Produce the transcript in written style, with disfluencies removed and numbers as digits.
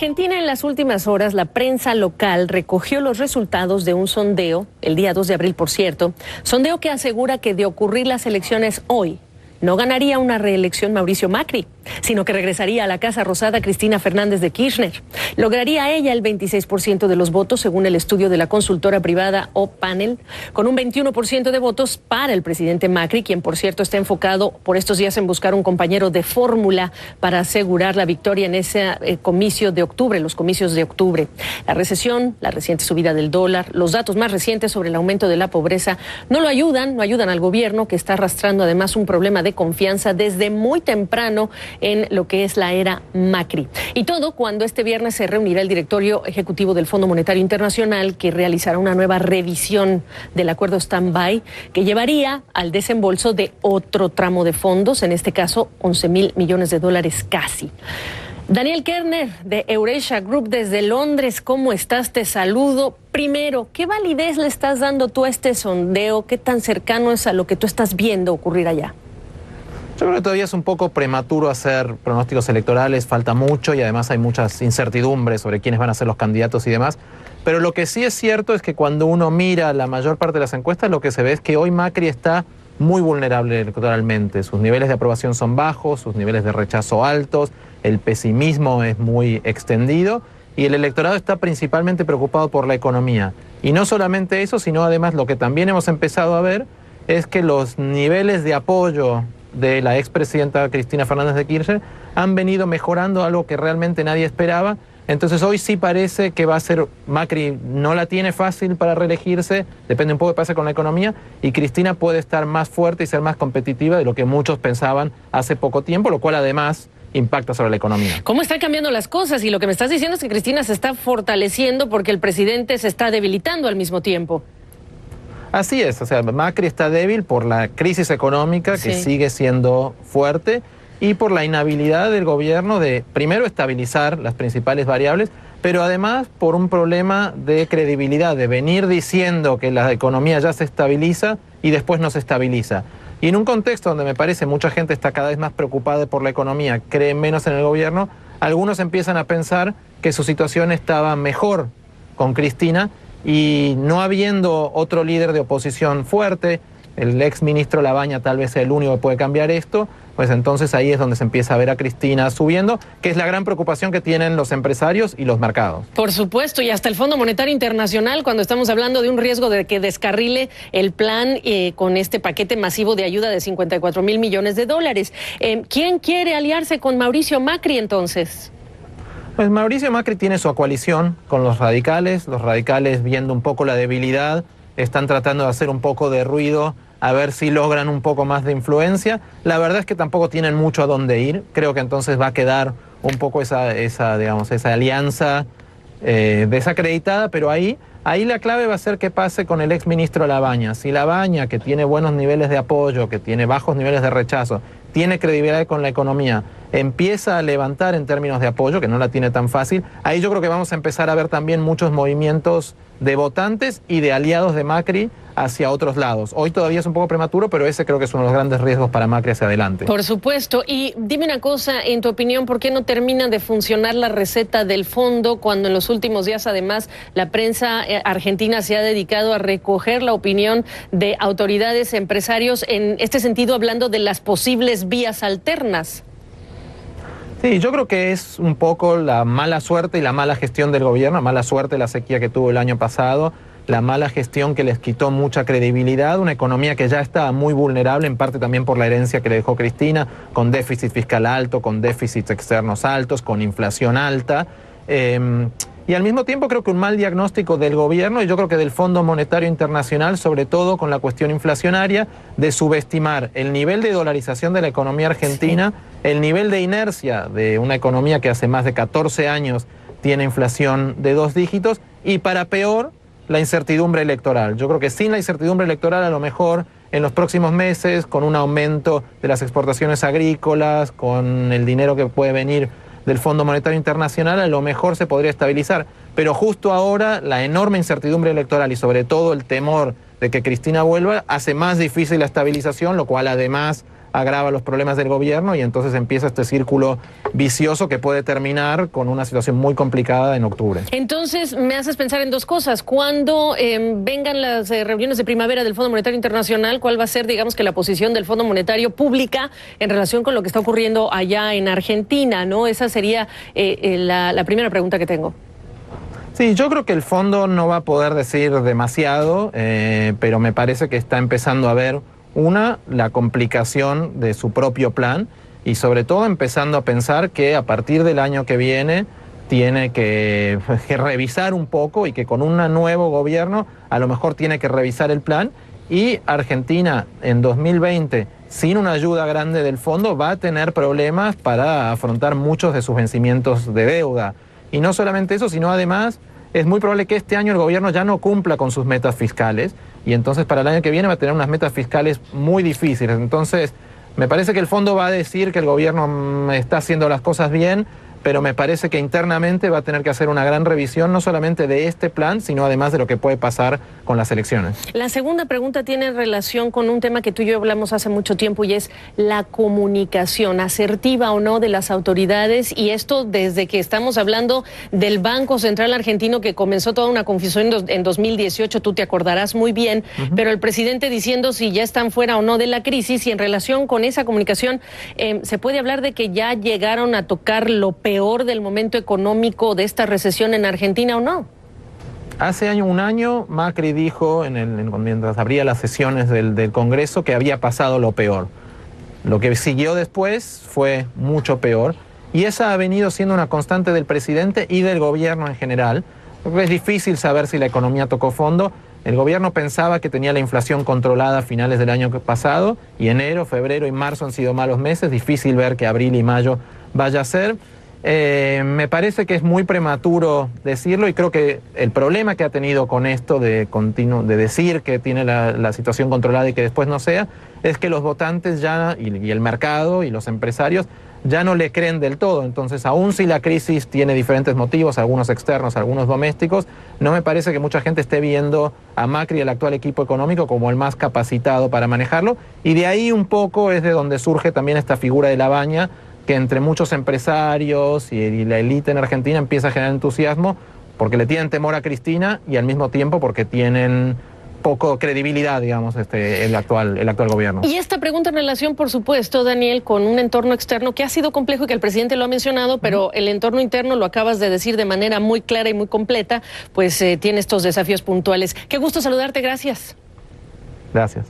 Argentina, en las últimas horas, la prensa local recogió los resultados de un sondeo, el día 2 de abril, por cierto, sondeo que asegura que de ocurrir las elecciones hoy, no ganaría una reelección Mauricio Macri, sino que regresaría a la Casa Rosada Cristina Fernández de Kirchner. Lograría ella el 26% de los votos, según el estudio de la consultora privada O-Panel, con un 21% de votos para el presidente Macri, quien, por cierto, está enfocado por estos días en buscar un compañero de fórmula para asegurar la victoria en ese comicio de octubre, los comicios de octubre. La recesión, la reciente subida del dólar, los datos más recientes sobre el aumento de la pobreza no ayudan al gobierno, que está arrastrando además un problema de confianza desde muy temprano en lo que es la era Macri. Y todo cuando este viernes se reunirá el directorio ejecutivo del Fondo Monetario Internacional, que realizará una nueva revisión del acuerdo stand-by que llevaría al desembolso de otro tramo de fondos, en este caso 11.000 millones de dólares casi. Daniel Kerner, de Eurasia Group desde Londres, ¿cómo estás? Te saludo. Primero, ¿qué validez le estás dando tú a este sondeo? ¿Qué tan cercano es a lo que tú estás viendo ocurrir allá? Yo creo que todavía es un poco prematuro hacer pronósticos electorales, falta mucho y además hay muchas incertidumbres sobre quiénes van a ser los candidatos y demás. Pero lo que sí es cierto es que cuando uno mira la mayor parte de las encuestas, lo que se ve es que hoy Macri está muy vulnerable electoralmente. Sus niveles de aprobación son bajos, sus niveles de rechazo altos, el pesimismo es muy extendido y el electorado está principalmente preocupado por la economía. Y no solamente eso, sino además lo que también hemos empezado a ver es que los niveles de apoyo de la expresidenta Cristina Fernández de Kirchner han venido mejorando, algo que realmente nadie esperaba. Entonces hoy sí parece que va a ser, Macri no la tiene fácil para reelegirse, depende un poco de qué pasa con la economía, y Cristina puede estar más fuerte y ser más competitiva de lo que muchos pensaban hace poco tiempo, lo cual además impacta sobre la economía. ¿Cómo están cambiando las cosas? Y lo que me estás diciendo es que Cristina se está fortaleciendo porque el presidente se está debilitando al mismo tiempo. Así es, o sea, Macri está débil por la crisis económica que sigue siendo fuerte y por la inhabilidad del gobierno de, primero, estabilizar las principales variables, pero además por un problema de credibilidad, de venir diciendo que la economía ya se estabiliza y después no se estabiliza. Y en un contexto donde me parece mucha gente está cada vez más preocupada por la economía, cree menos en el gobierno, algunos empiezan a pensar que su situación estaba mejor con Cristina. Y no habiendo otro líder de oposición fuerte, el ex ministro Labaña tal vez sea el único que puede cambiar esto, pues entonces ahí es donde se empieza a ver a Cristina subiendo, que es la gran preocupación que tienen los empresarios y los mercados. Por supuesto, y hasta el Fondo Monetario Internacional, cuando estamos hablando de un riesgo de que descarrile el plan con este paquete masivo de ayuda de 54.000 millones de dólares. ¿Quién quiere aliarse con Mauricio Macri entonces? Pues Mauricio Macri tiene su coalición con los radicales viendo un poco la debilidad, están tratando de hacer un poco de ruido, a ver si logran un poco más de influencia. La verdad es que tampoco tienen mucho a dónde ir, creo que entonces va a quedar un poco esa alianza desacreditada, pero ahí la clave va a ser qué pase con el exministro Labaña. Si Labaña, que tiene buenos niveles de apoyo, que tiene bajos niveles de rechazo, tiene credibilidad con la economía, empieza a levantar en términos de apoyo, que no la tiene tan fácil, ahí yo creo que vamos a empezar a ver también muchos movimientos de votantes y de aliados de Macri hacia otros lados. Hoy todavía es un poco prematuro, pero ese creo que es uno de los grandes riesgos para Macri hacia adelante. Por supuesto. Y dime una cosa, en tu opinión, ¿por qué no termina de funcionar la receta del fondo cuando en los últimos días, además, la prensa argentina se ha dedicado a recoger la opinión de autoridades, empresarios, en este sentido, hablando de las posibles vías alternas? Sí, yo creo que es un poco la mala suerte y la mala gestión del gobierno, mala suerte la sequía que tuvo el año pasado, la mala gestión que les quitó mucha credibilidad, una economía que ya estaba muy vulnerable, en parte también por la herencia que le dejó Cristina, con déficit fiscal alto, con déficits externos altos, con inflación alta. Y al mismo tiempo creo que un mal diagnóstico del gobierno y yo creo que del Fondo Monetario Internacional, sobre todo con la cuestión inflacionaria, de subestimar el nivel de dolarización de la economía argentina, el nivel de inercia de una economía que hace más de 14 años tiene inflación de 2 dígitos y para peor, la incertidumbre electoral. Yo creo que sin la incertidumbre electoral a lo mejor en los próximos meses, con un aumento de las exportaciones agrícolas, con el dinero que puede venir del Fondo Monetario Internacional, a lo mejor se podría estabilizar. Pero justo ahora la enorme incertidumbre electoral y sobre todo el temor de que Cristina vuelva hace más difícil la estabilización, lo cual además agrava los problemas del gobierno y entonces empieza este círculo vicioso que puede terminar con una situación muy complicada en octubre. Entonces, me haces pensar en dos cosas. Cuando vengan las reuniones de primavera del Fondo Monetario Internacional, ¿cuál va a ser, digamos, que la posición del Fondo Monetario pública en relación con lo que está ocurriendo allá en Argentina, ¿no? Esa sería la primera pregunta que tengo. Sí, yo creo que el fondo no va a poder decir demasiado, pero me parece que está empezando a ver la complicación de su propio plan y sobre todo empezando a pensar que a partir del año que viene tiene que revisar un poco y que con un nuevo gobierno a lo mejor tiene que revisar el plan y Argentina en 2020 sin una ayuda grande del fondo va a tener problemas para afrontar muchos de sus vencimientos de deuda. Y no solamente eso, sino además es muy probable que este año el gobierno ya no cumpla con sus metas fiscales y entonces para el año que viene va a tener unas metas fiscales muy difíciles. Entonces, me parece que el fondo va a decir que el gobierno está haciendo las cosas bien, pero me parece que internamente va a tener que hacer una gran revisión, no solamente de este plan, sino además de lo que puede pasar con las elecciones. La segunda pregunta tiene relación con un tema que tú y yo hablamos hace mucho tiempo y es la comunicación, asertiva o no de las autoridades, y esto desde que estamos hablando del Banco Central Argentino, que comenzó toda una confusión en 2018, tú te acordarás muy bien, pero el presidente diciendo si ya están fuera o no de la crisis, y en relación con esa comunicación, ¿se puede hablar de que ya llegaron a tocar lo peor del momento económico de esta recesión en Argentina o no? Hace un año Macri dijo, mientras abría las sesiones del Congreso, que había pasado lo peor. Lo que siguió después fue mucho peor y esa ha venido siendo una constante del presidente y del gobierno en general. Es difícil saber si la economía tocó fondo. El gobierno pensaba que tenía la inflación controlada a finales del año pasado y enero, febrero y marzo han sido malos meses. Difícil ver que abril y mayo vaya a ser. Me parece que es muy prematuro decirlo y creo que el problema que ha tenido con esto de decir que tiene la situación controlada y que después no sea, es que los votantes ya, y el mercado y los empresarios ya no le creen del todo. Entonces, aun si la crisis tiene diferentes motivos, algunos externos, algunos domésticos, no me parece que mucha gente esté viendo a Macri y el actual equipo económico como el más capacitado para manejarlo. Y de ahí un poco es de donde surge también esta figura de Labaña, que entre muchos empresarios y la élite en Argentina empieza a generar entusiasmo porque le tienen temor a Cristina y al mismo tiempo porque tienen poco credibilidad, digamos, el actual gobierno. Y esta pregunta en relación, por supuesto, Daniel, con un entorno externo que ha sido complejo y que el presidente lo ha mencionado, pero el entorno interno, lo acabas de decir de manera muy clara y muy completa, pues tiene estos desafíos puntuales. Qué gusto saludarte, gracias. Gracias.